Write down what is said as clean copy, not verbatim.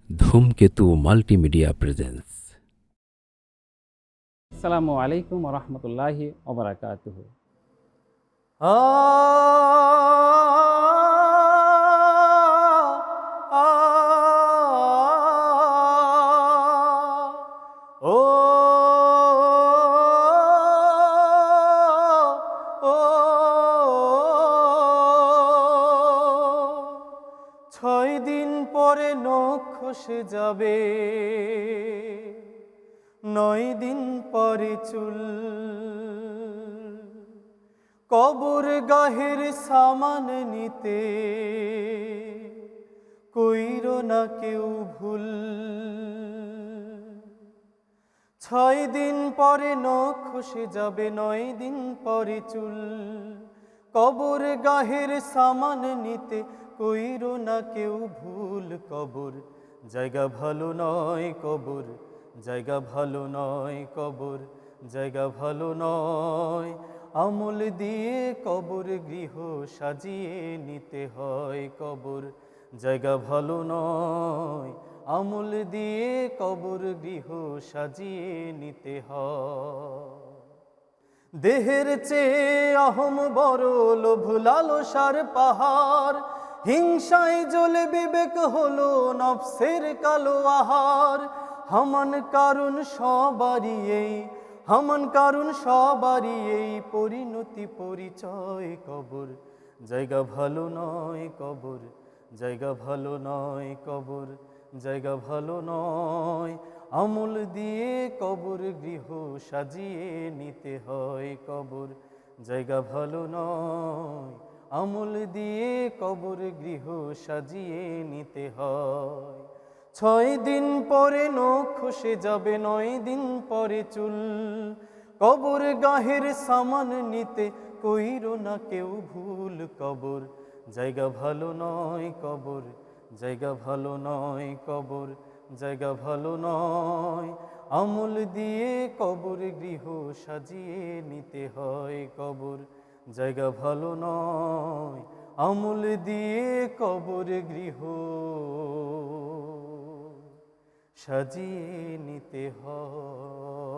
ধূমকেতু multimedia presence. আসসালামু আলাইকুম রহমতুল্লাহি ওবরাকাতুহু। আ আ ও ও 6 দিন পরে নখ খসে যাবে, 9 দিন পরে চুল। কবর গাহের সামান নিতে কইরো না কেউ ভুল। 6 দিন পরে নখ খসে যাবে, 9 দিন পরে চুল। কবর গাহের সামান নিতে কইরো না কেউ ভুল। কবর জায়গা ভালো নয়, কবর জায়গা ভালো নয়, কবর জায়গা ভালো নয়। আমল দিয়ে কবর গৃহ সাজিয়ে নিতে হয়, কবর জায়গা ভালো নয়। আমল দিয়ে কবর গৃহ সাজিয়ে নিতে হয়। দেহের চেয়ে অহম বড়, লোভ লালসার পাহাড়। হিংসায় জ্বলে বিবেক হলো নফসের কালো আহার। হামান কারণ সবারই এই, হামান কারণ সবারই এই পরিণতি পরিচয়। কবর জায়গা ভালো নয়, কবর জায়গা ভালো নয়, কবর জায়গা ভালো নয়। আমল দিয়ে কবর গৃহ সাজিয়ে নিতে হয়, কবর জায়গা ভালো নয়। আমল দিয়ে কবর গৃহ সাজিয়ে নিতে হয়। 6 দিন পরে নখ খসে যাবে, 9 দিন পরে চুল। কবর গাহের সামান নিতে কইরো না কেউ ভুল। কবর জায়গা ভালো নয়, কবর জায়গা ভালো নয়, কবর জায়গা ভালো নয়। আমল দিয়ে কবর গৃহ সাজিয়ে নিতে হয়, কবর জায়গা ভালো নয়। আমল দিয়ে কবর গৃহ সাজিয়ে নিতে হয়।